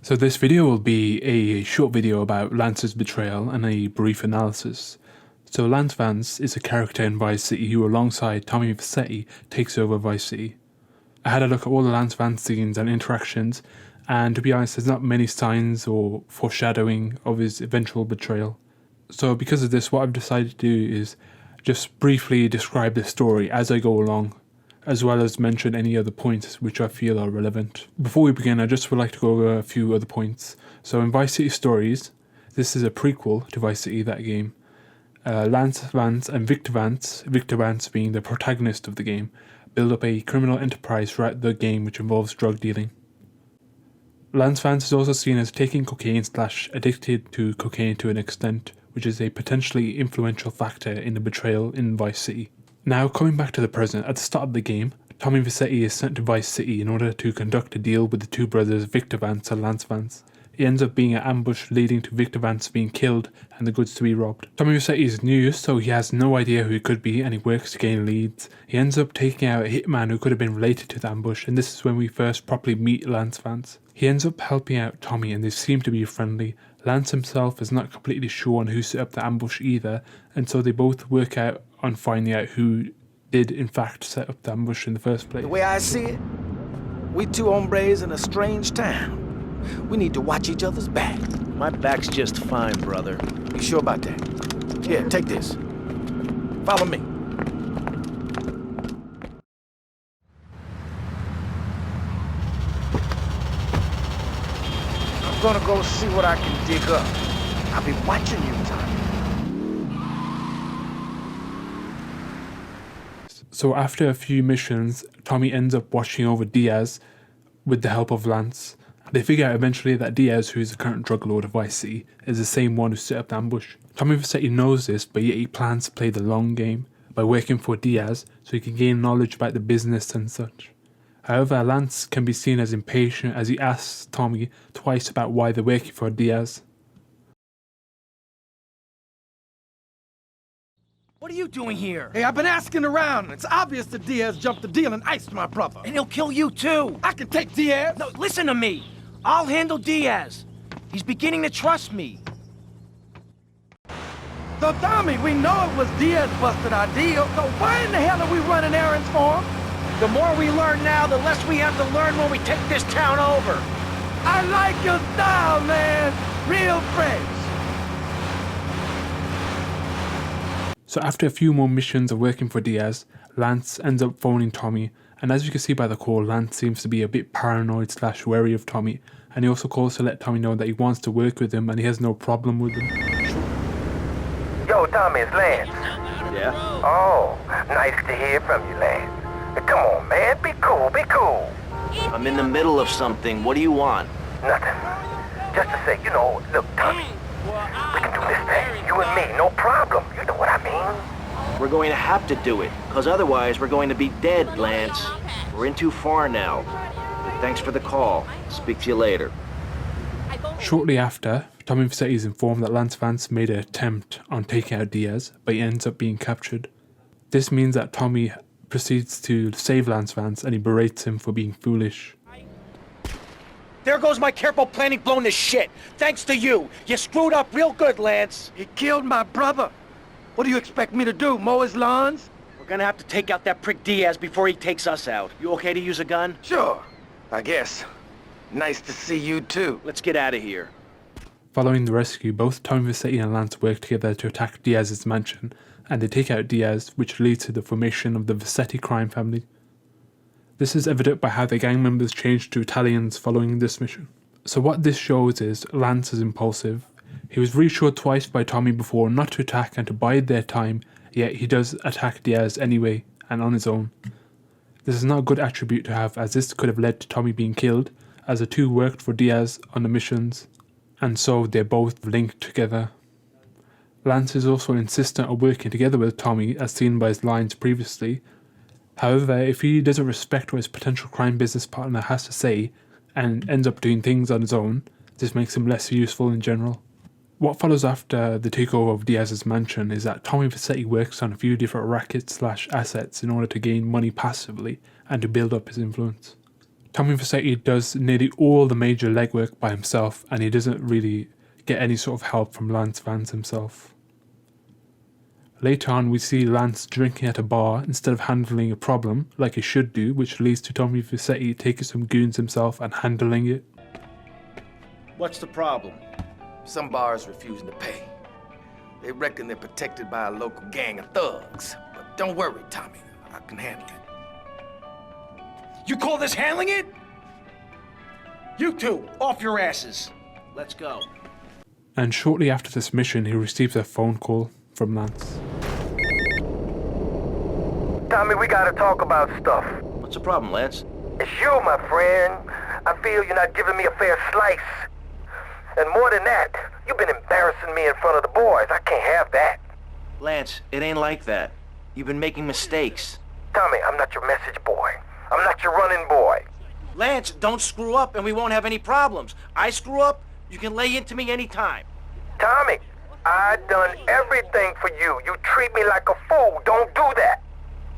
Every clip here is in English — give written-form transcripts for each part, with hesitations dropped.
So this video will be a short video about Lance's betrayal and a brief analysis. So Lance Vance is a character in Vice City who alongside Tommy Vercetti takes over Vice City. I had a look at all the Lance Vance scenes and interactions, and to be honest there's not many signs or foreshadowing of his eventual betrayal. So because of this, what I've decided to do is just briefly describe the story as I go along, as well as mention any other points which I feel are relevant. Before we begin, I just would like to go over a few other points. So in Vice City Stories, this is a prequel to Vice City, that game. Lance Vance and Victor Vance being the protagonist of the game, build up a criminal enterprise throughout the game which involves drug dealing. Lance Vance is also seen as taking cocaine / addicted to cocaine to an extent, which is a potentially influential factor in the betrayal in Vice City. Now, coming back to the present, at the start of the game, Tommy Vercetti is sent to Vice City in order to conduct a deal with the two brothers Victor Vance and Lance Vance. It ends up being an ambush leading to Victor Vance being killed and the goods to be robbed. Tommy Vercetti is new, so he has no idea who he could be and he works to gain leads. He ends up taking out a hitman who could have been related to the ambush, and this is when we first properly meet Lance Vance. He ends up helping out Tommy and they seem to be friendly. Lance himself is not completely sure on who set up the ambush either, and so they both work out on finding out who did in fact set up the ambush in the first place. The way I see it, we two hombres in a strange town. We need to watch each other's back. My back's just fine, brother. You sure about that? Here, take this. Follow me. I'm gonna go see what I can dig up. I'll be watching you, Tommy. So after a few missions, Tommy ends up watching over Diaz with the help of Lance. They figure out eventually that Diaz, who is the current drug lord of Vice City, is the same one who set up the ambush. Tommy Vercetti knows this, but yet he plans to play the long game by working for Diaz so he can gain knowledge about the business and such. However, Lance can be seen as impatient as he asks Tommy twice about why they're working for Diaz. What are you doing here? Hey, I've been asking around. It's obvious that Diaz jumped the deal and iced my brother. And he'll kill you too. I can take Diaz. No, listen to me. I'll handle Diaz. He's beginning to trust me. So, Tommy, we know it was Diaz busted our deal. So why in the hell are we running errands for him? The more we learn now, the less we have to learn when we take this town over. I like your style, man. Real fresh. So after a few more missions of working for Diaz, Lance ends up phoning Tommy, and as you can see by the call, Lance seems to be a bit paranoid / wary of Tommy, and he also calls to let Tommy know that he wants to work with him and he has no problem with him. Yo, Tommy, it's Lance. Yeah? Oh, nice to hear from you, Lance. Come on, man, be cool, be cool. I'm in the middle of something. What do you want? Nothing. Just to say, look, Tommy, we can do this thing, you and me, no problem. You know what I mean? We're going to have to do it, because otherwise we're going to be dead, Lance. We're in too far now. Thanks for the call. Speak to you later. Shortly after, Tommy Vercetti is informed that Lance Vance made an attempt on taking out Diaz, but he ends up being captured. This means that Tommy proceeds to save Lance Vance and he berates him for being foolish. There goes my careful planning blown to shit. Thanks to you. You screwed up real good, Lance. He killed my brother. What do you expect me to do, mow his lawns? We're gonna have to take out that prick Diaz before he takes us out. You okay to use a gun? Sure, I guess. Nice to see you too. Let's get out of here. Following the rescue, both Tommy Vercetti and Lance work together to attack Diaz's mansion, and they take out Diaz, which leads to the formation of the Vercetti crime family. This is evident by how the gang members changed to Italians following this mission. So what this shows is Lance is impulsive. He was reassured twice by Tommy before not to attack and to bide their time, yet he does attack Diaz anyway, and on his own. This is not a good attribute to have, as this could have led to Tommy being killed, as the two worked for Diaz on the missions, and so they're both linked together. Lance is also insistent on working together with Tommy, as seen by his lines previously. However, if he doesn't respect what his potential crime business partner has to say, and ends up doing things on his own, this makes him less useful in general. What follows after the takeover of Diaz's mansion is that Tommy Vercetti works on a few different rackets / assets in order to gain money passively and to build up his influence. Tommy Vercetti does nearly all the major legwork by himself, and he doesn't really get any sort of help from Lance Vance himself. Later on, we see Lance drinking at a bar instead of handling a problem like he should do, which leads to Tommy Vercetti taking some goons himself and handling it. What's the problem? Some bars refusing to pay. They reckon they're protected by a local gang of thugs. But don't worry, Tommy. I can handle it. You call this handling it? You two, off your asses. Let's go. And shortly after this mission, he receives a phone call from Lance. Tommy, we gotta talk about stuff. What's the problem, Lance? It's you, my friend. I feel you're not giving me a fair slice. And more than that, you've been embarrassing me in front of the boys. I can't have that. Lance, it ain't like that. You've been making mistakes. Tommy, I'm not your message boy. I'm not your running boy. Lance, don't screw up and we won't have any problems. I screw up, you can lay into me anytime. Tommy, I done everything for you. You treat me like a fool. Don't do that.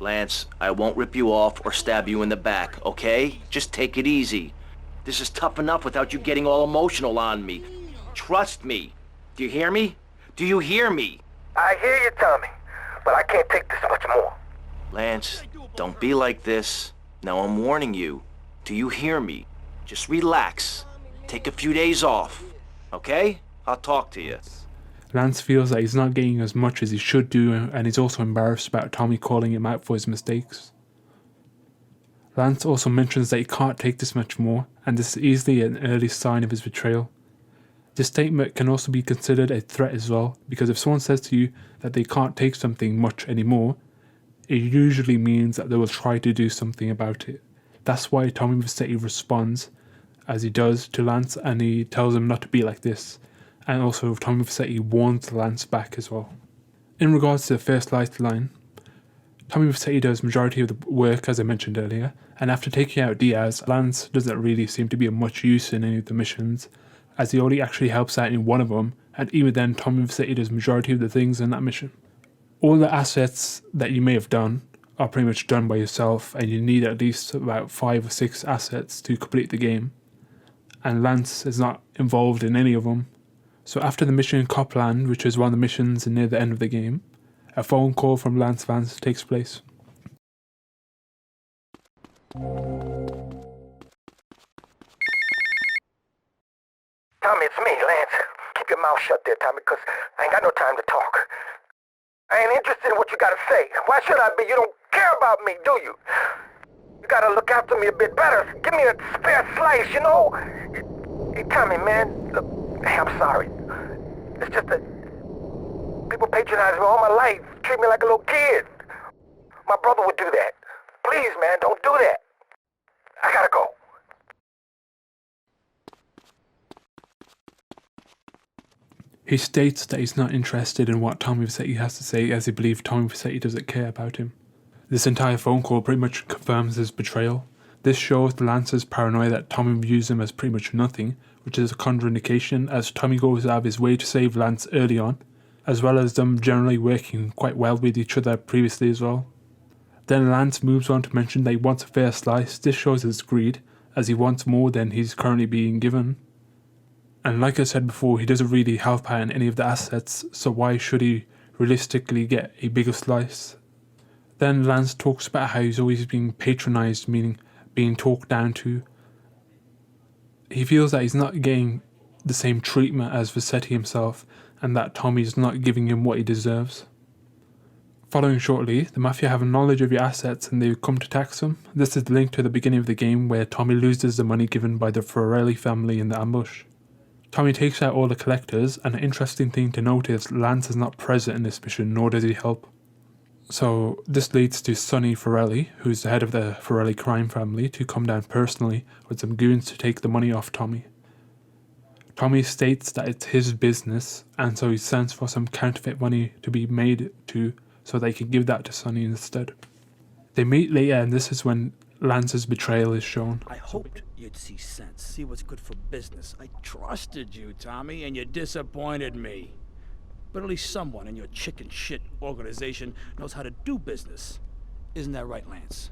Lance, I won't rip you off or stab you in the back, okay? Just take it easy. This is tough enough without you getting all emotional on me. Trust me. Do you hear me? Do you hear me? I hear you, Tommy, but I can't take this much more. Lance, don't be like this. Now I'm warning you. Do you hear me? Just relax. Take a few days off, okay? I'll talk to you. Lance feels that he's not getting as much as he should do, and he's also embarrassed about Tommy calling him out for his mistakes. Lance also mentions that he can't take this much more, and this is easily an early sign of his betrayal. This statement can also be considered a threat as well, because if someone says to you that they can't take something much anymore, it usually means that they will try to do something about it. That's why Tommy Vercetti responds as he does to Lance, and he tells him not to be like this. And also Tommy Vercetti warns Lance back as well. In regards to the first light line, Tommy Vercetti does majority of the work as I mentioned earlier, and after taking out Diaz, Lance doesn't really seem to be of much use in any of the missions, as he only actually helps out in one of them, and even then Tommy Vercetti does majority of the things in that mission. All the assets that you may have done are pretty much done by yourself, and you need at least about 5 or 6 assets to complete the game, and Lance is not involved in any of them. So after the mission in Copland, which is one of the missions near the end of the game, a phone call from Lance Vance takes place. Tommy, it's me, Lance. Keep your mouth shut there, Tommy, because I ain't got no time to talk. I ain't interested in what you gotta say. Why should I be? You don't care about me, do you? You gotta look after me a bit better. Give me a spare slice, you know? Hey, Tommy, man, look, hey, I'm sorry. It's just that people patronize me all my life, treat me like a little kid. My brother would do that. Please, man, don't do that. I gotta go. He states that he's not interested in what Tommy Vercetti has to say, as he believes Tommy Vercetti doesn't care about him. This entire phone call pretty much confirms his betrayal. This shows Lance's paranoia that Tommy views him as pretty much nothing, which is a contraindication as Tommy goes out of his way to save Lance early on, as well as them generally working quite well with each other previously as well. Then Lance moves on to mention that he wants a fair slice. This shows his greed, as he wants more than he's currently being given. And like I said before, he doesn't really help out in any of the assets, so why should he realistically get a bigger slice? Then Lance talks about how he's always being patronised, meaning being talked down to. He feels that he's not getting the same treatment as Vercetti himself, and that Tommy's not giving him what he deserves. Following shortly, the Mafia have knowledge of your assets and they come to tax them. This is linked to the beginning of the game where Tommy loses the money given by the Forelli family in the ambush. Tommy takes out all the collectors, and an interesting thing to note is Lance is not present in this mission, nor does he help. So this leads to Sonny Forelli, who's the head of the Forelli crime family, to come down personally with some goons to take the money off Tommy. Tommy states that it's his business, and so he sends for some counterfeit money to be made to, so they can give that to Sonny instead. They meet later, and this is when Lance's betrayal is shown. I hoped you'd see sense, see what's good for business. I trusted you, Tommy, and you disappointed me. But at least someone in your chicken shit organization knows how to do business. Isn't that right, Lance?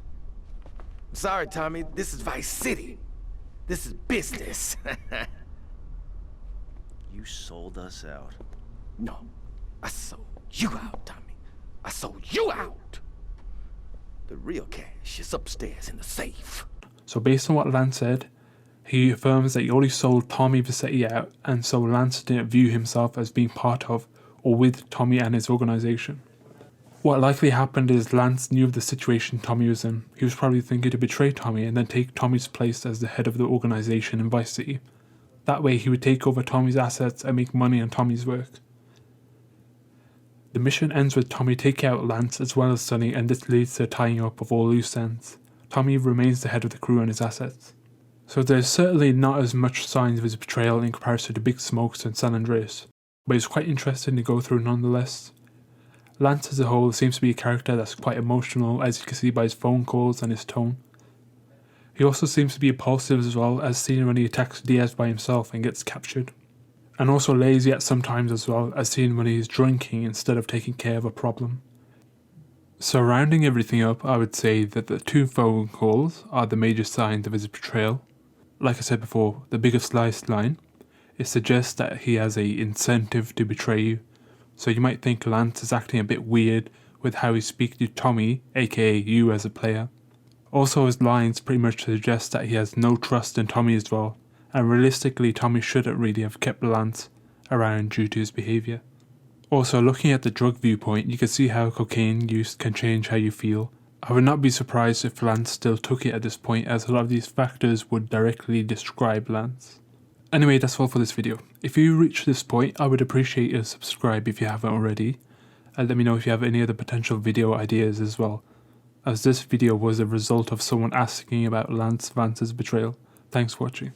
Sorry, Tommy, this is Vice City. This is business. You sold us out. No, I sold you out, Tommy. I sold you out. The real cash is upstairs in the safe. So based on what Lance said, he affirms that he only sold Tommy Vercetti out, and so Lance didn't view himself as being part of or with Tommy and his organisation. What likely happened is Lance knew of the situation Tommy was in. He was probably thinking to betray Tommy and then take Tommy's place as the head of the organisation in Vice City. That way he would take over Tommy's assets and make money on Tommy's work. The mission ends with Tommy taking out Lance as well as Sonny, and this leads to a tying up of all loose ends. Tommy remains the head of the crew and his assets. So there's certainly not as much signs of his betrayal in comparison to Big Smokes and San Andreas, but it's quite interesting to go through nonetheless. Lance as a whole seems to be a character that's quite emotional, as you can see by his phone calls and his tone. He also seems to be impulsive as well, as seen when he attacks Diaz by himself and gets captured. And also lazy at some times as well, as seen when he's drinking instead of taking care of a problem. So rounding everything up, I would say that the 2 phone calls are the major signs of his betrayal. Like I said before, the biggest line, it suggests that he has an incentive to betray you. So you might think Lance is acting a bit weird with how he speaks to Tommy, aka you as a player. Also his lines pretty much suggest that he has no trust in Tommy as well, and realistically Tommy shouldn't really have kept Lance around due to his behaviour. Also, looking at the drug viewpoint, you can see how cocaine use can change how you feel. I would not be surprised if Lance still took it at this point, as a lot of these factors would directly describe Lance. Anyway, that's all for this video. If you reach this point, I would appreciate a subscribe if you haven't already, and let me know if you have any other potential video ideas as well, as this video was a result of someone asking about Lance Vance's betrayal. Thanks for watching.